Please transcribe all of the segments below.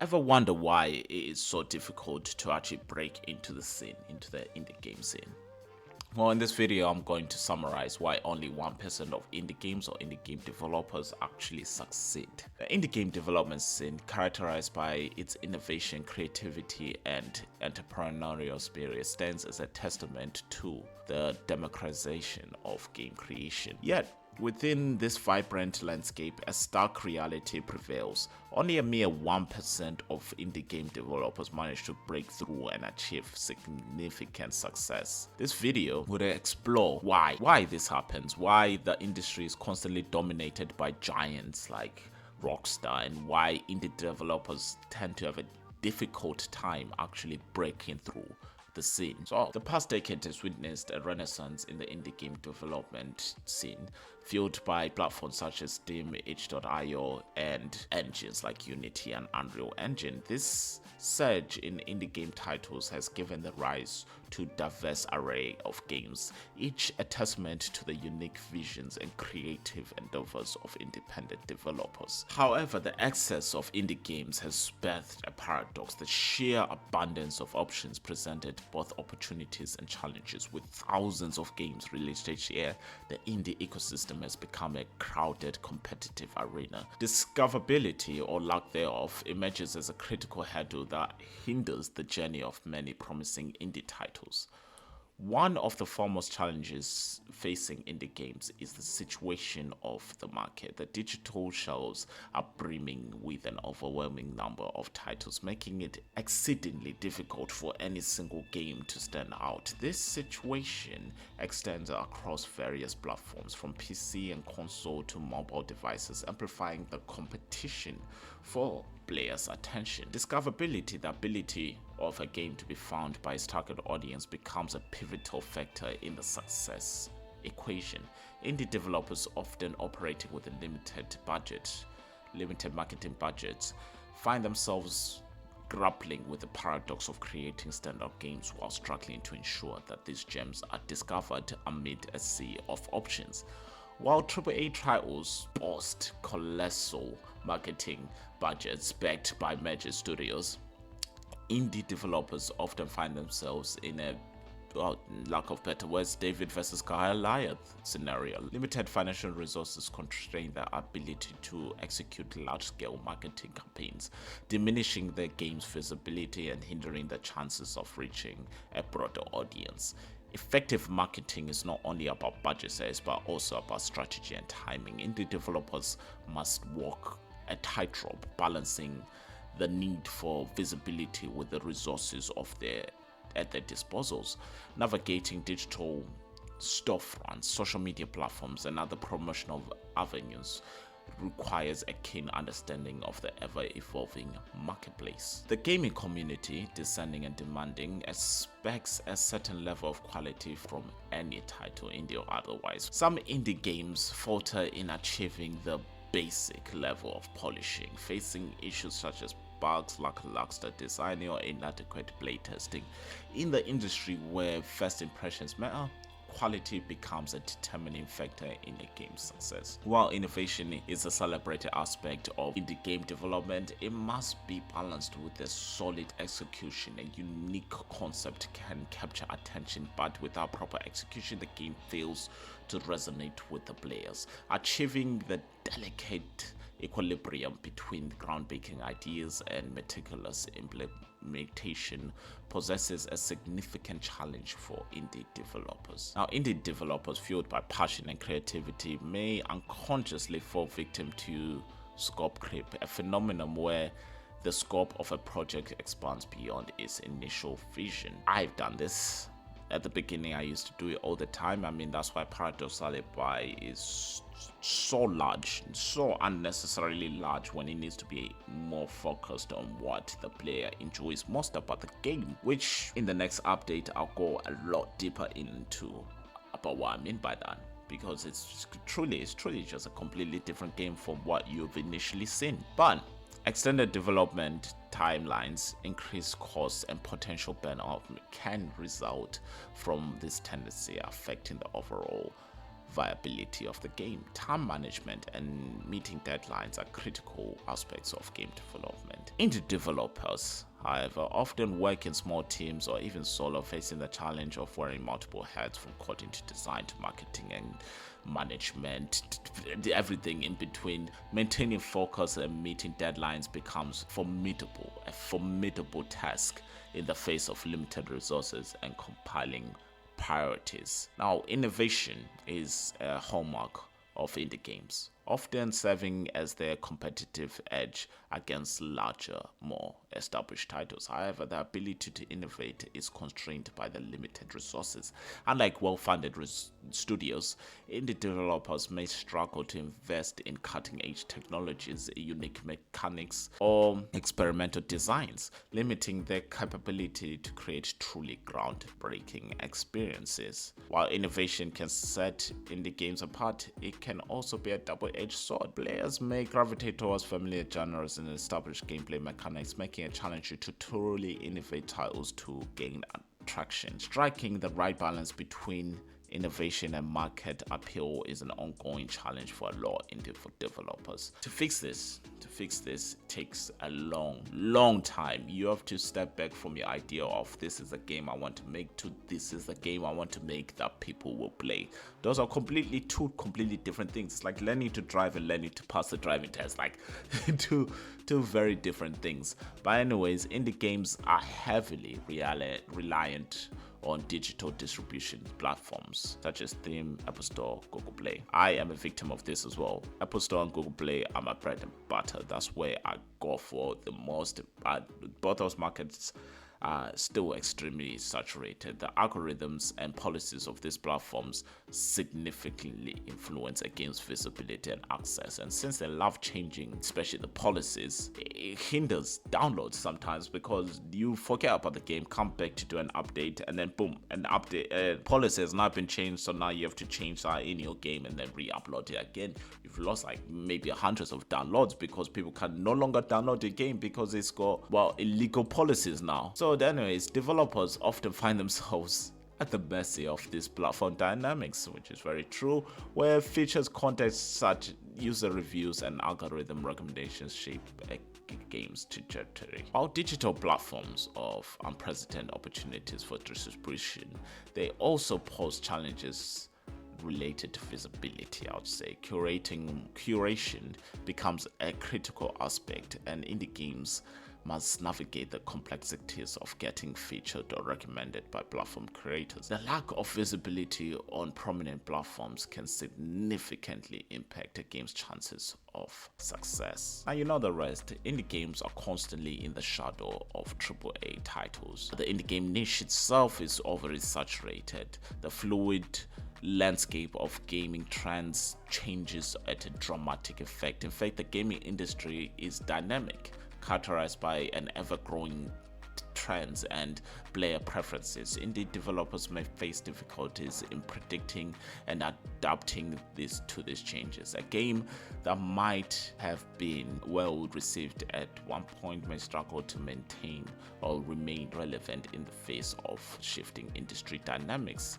Ever wonder why it is so difficult to actually break into the scene, into the indie game scene? Well, in this video, I'm going to summarize why only 1% of indie games or indie game developers actually succeed. The indie game development scene, characterized by its innovation, creativity, and entrepreneurial spirit, stands as a testament to the democratization of game creation. Yet, within this vibrant landscape, a stark reality prevails. Only a mere 1% of indie game developers manage to break through and achieve significant success. This video would explore why this happens, why the industry is constantly dominated by giants like Rockstar, and why indie developers tend to have a difficult time actually breaking through the scene. So the past decade has witnessed a renaissance in the indie game development scene, fueled by platforms such as Steam, itch.io, and engines like Unity and Unreal Engine. This surge in indie game titles has given the rise to a diverse array of games, each a testament to the unique visions and creative endeavors of independent developers. However, the excess of indie games has birthed a paradox. The sheer abundance of options presented both opportunities and challenges. With thousands of games released each year, the indie ecosystem has become a crowded, competitive arena. Discoverability, or lack thereof, emerges as a critical hurdle that hinders the journey of many promising indie titles. One of the foremost challenges facing indie games is the situation of the market. The digital shelves are brimming with an overwhelming number of titles, making it exceedingly difficult for any single game to stand out. This situation extends across various platforms, from PC and console to mobile devices, amplifying the competition for players' attention. Discoverability, the ability of a game to be found by its target audience, becomes a pivotal factor in the success equation. Indie developers, often operating with a limited marketing budgets, find themselves grappling with the paradox of creating standout games while struggling to ensure that these gems are discovered amid a sea of options. While AAA titles boast colossal marketing budgets backed by major studios, indie developers often find themselves in a, lack of better words, David versus Goliath scenario. Limited financial resources constrain their ability to execute large-scale marketing campaigns, diminishing their game's visibility and hindering the chances of reaching a broader audience. Effective marketing is not only about budget size, but also about strategy and timing. Indie developers must walk a tightrope, balancing the need for visibility with the resources at their disposals. Navigating digital storefronts, social media platforms, and other promotional avenues requires a keen understanding of the ever-evolving marketplace. The gaming community, discerning and demanding, expects a certain level of quality from any title, indie or otherwise. Some indie games falter in achieving the basic level of polishing, facing issues such as bugs, lackluster design, or inadequate playtesting. In the industry where first impressions matter, quality becomes a determining factor in a game's success. While innovation is a celebrated aspect of indie game development, it must be balanced with a solid execution. A unique concept can capture attention, but without proper execution, the game fails to resonate with the players. Achieving the delicate equilibrium between groundbreaking ideas and meticulous implementation possesses a significant challenge for indie developers. Now, indie developers fueled by passion and creativity may unconsciously fall victim to scope creep, a phenomenon where the scope of a project expands beyond its initial vision. I've done this. At the beginning, I used to do it all the time. I mean, that's why Paradoxally Buy is so large, so unnecessarily large, when it needs to be more focused on what the player enjoys most about the game, which in the next update I'll go a lot deeper into about what I mean by that, because it's truly just a completely different game from what you've initially seen. But extended development timelines, increased costs, and potential burnout can result from this tendency affecting the overall viability of the game. Time management and meeting deadlines are critical aspects of game development. Indie developers, however, often work in small teams or even solo, facing the challenge of wearing multiple hats from coding to design to marketing and management, everything in between. Maintaining focus and meeting deadlines becomes a formidable task in the face of limited resources and compiling priorities. Now, innovation is a hallmark of indie games, often serving as their competitive edge against larger, more established titles. However, the ability to innovate is constrained by the limited resources. Unlike well-funded studios, indie developers may struggle to invest in cutting-edge technologies, unique mechanics, or experimental designs, limiting their capability to create truly groundbreaking experiences. While innovation can set indie games apart, it can also be a double-edged sword. Players may gravitate towards familiar genres and established gameplay mechanics, making it challenging to truly innovate titles to gain traction. Striking the right balance between innovation and market appeal is an ongoing challenge for a lot of indie developers. To fix this takes a long time. You have to step back from your idea of this is a game I want to make to this is a game I want to make that people will play. Those are two completely different things. It's like learning to drive and learning to pass the driving test, like two very different things. But anyways, indie games are heavily reliant on digital distribution platforms such as Steam, Apple Store, Google Play. I am a victim of this as well. Apple Store and Google Play are my bread and butter. That's where I go for the most. Both those markets are still extremely saturated. The algorithms and policies of these platforms significantly influence a game's visibility and access. And since they love changing, especially the policies, it hinders downloads sometimes because you forget about the game, come back to do an update, and then boom, an update policy has not been changed, so now you have to change that in your game and then re-upload it again. You've lost like maybe hundreds of downloads because people can no longer download the game because it's got, well, illegal policies now. So anyways, developers often find themselves at the mercy of this platform dynamics, which is very true, where features, context, such user reviews and algorithm recommendations shape a game's trajectory. While digital platforms offer unprecedented opportunities for distribution, they also pose challenges related to visibility. I would say curation becomes a critical aspect, and indie games must navigate the complexities of getting featured or recommended by platform creators. The lack of visibility on prominent platforms can significantly impact a game's chances of success. Now you know the rest. Indie games are constantly in the shadow of AAA titles. The indie game niche itself is overly saturated. The fluid landscape of gaming trends changes at a dramatic effect. In fact, the gaming industry is dynamic, characterized by an ever-growing trends and player preferences. Indie developers may face difficulties in predicting and adapting to these changes. A game that might have been well received at one point may struggle to maintain or remain relevant in the face of shifting industry dynamics.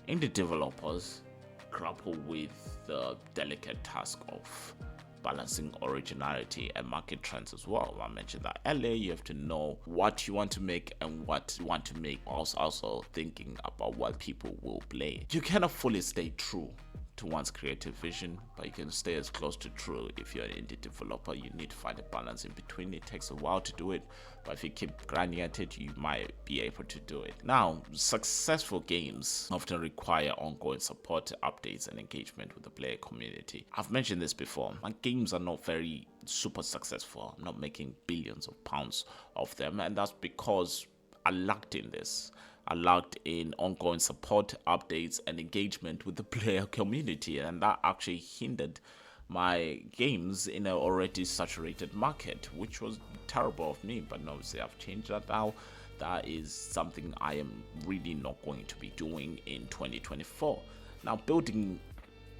Indie developers grapple with the delicate task of balancing originality and market trends as well. I mentioned that earlier. You have to know what you want to make and what you want to make, also thinking about what people will play. You cannot fully stay true to one's creative vision, but you can stay as close to true. If you're an indie developer, you need to find a balance in between. It takes a while to do it, but if you keep grinding at it, you might be able to do it. Now, successful games often require ongoing support, updates, and engagement with the player community. I've mentioned this before. My games are not very super successful. I'm not making billions of pounds of them, and that's because I lacked in this. I lacked in ongoing support, updates, and engagement with the player community, and that actually hindered my games in an already saturated market, which was terrible of me. But obviously I've changed that now. That is something I am really not going to be doing in 2024. Now, building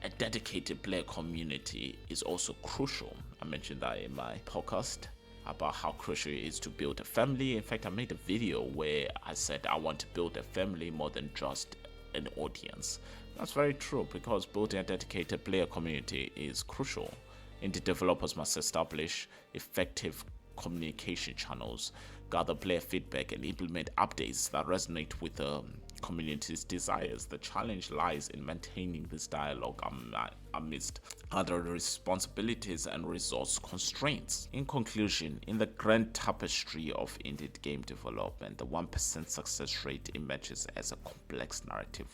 a dedicated player community is also crucial. I mentioned that in my podcast about how crucial it is to build a family. In fact, I made a video where I said I want to build a family more than just an audience. That's very true, because building a dedicated player community is crucial. Indie developers must establish effective communication channels, gather player feedback, and implement updates that resonate with the community's desires. The challenge lies in maintaining this dialogue amidst other responsibilities and resource constraints. In conclusion, in the grand tapestry of indie game development, the 1% success rate emerges as a complex narrative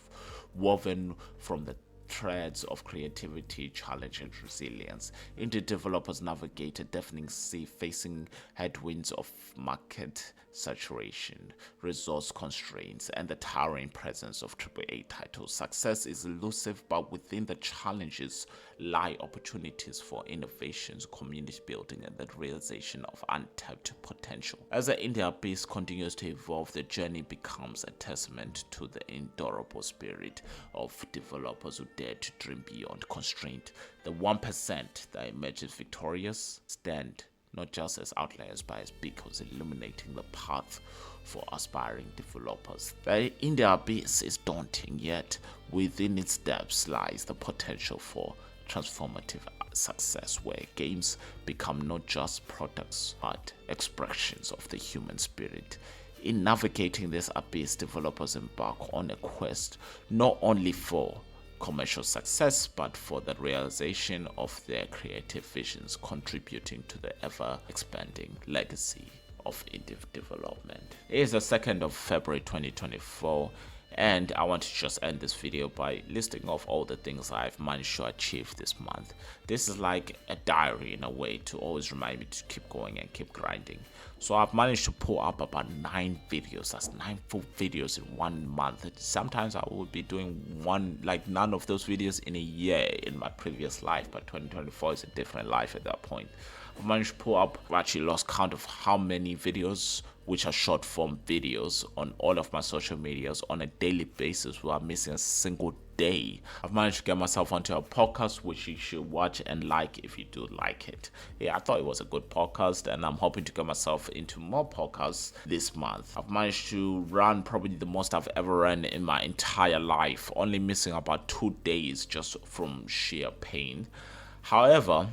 woven from the threads of creativity, challenge, and resilience. Indie developers navigate a deafening sea, facing headwinds of market saturation, resource constraints, and the towering presence of AAA titles. Success is elusive, but within the challenges lie opportunities for innovations, community building, and the realization of untapped potential. As the indie abyss continues to evolve, the journey becomes a testament to the indurable spirit of developers who dare to dream beyond constraint. The 1% that emerges victorious stand not just as outliers but as beacons illuminating the path for aspiring developers. The indie abyss is daunting, yet within its depths lies the potential for transformative success, where games become not just products but expressions of the human spirit. In navigating this abyss, developers embark on a quest not only for commercial success but for the realization of their creative visions, contributing to the ever expanding legacy of indie development. It is the 2nd of February 2024, and I want to just end this video by listing off all the things I've managed to achieve this month. This is like a diary in a way, to always remind me to keep going and keep grinding. So I've managed to pull up about 9 videos. That's 9 full videos in 1 month. Sometimes I would be doing none of those videos in a year in my previous life, but 2024 is a different life at that point. I've managed to pull up, I've actually lost count of how many videos, which are short form videos, on all of my social medias on a daily basis without missing a single day. I've managed to get myself onto a podcast, which you should watch and like if you do like it. Yeah, I thought it was a good podcast, and I'm hoping to get myself into more podcasts this month. I've managed to run probably the most I've ever run in my entire life, only missing about 2 days just from sheer pain. However,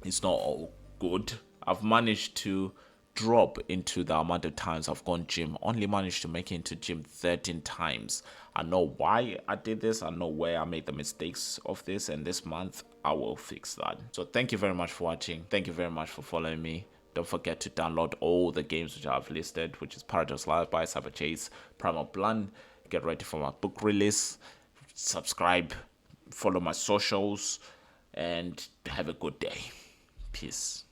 it's not all good. I've managed to drop into the amount of times I've gone gym. Only managed to make it into gym 13 times. I know why I did this. I know where I made the mistakes of this, and this month I will fix that. So thank you very much for watching. Thank you very much for following me. Don't forget to download all the games which I've listed, which is Paradox Lullaby, Cyber Chase, Primal Plan. Get ready for my book release. Subscribe, follow my socials, and have a good day. Peace.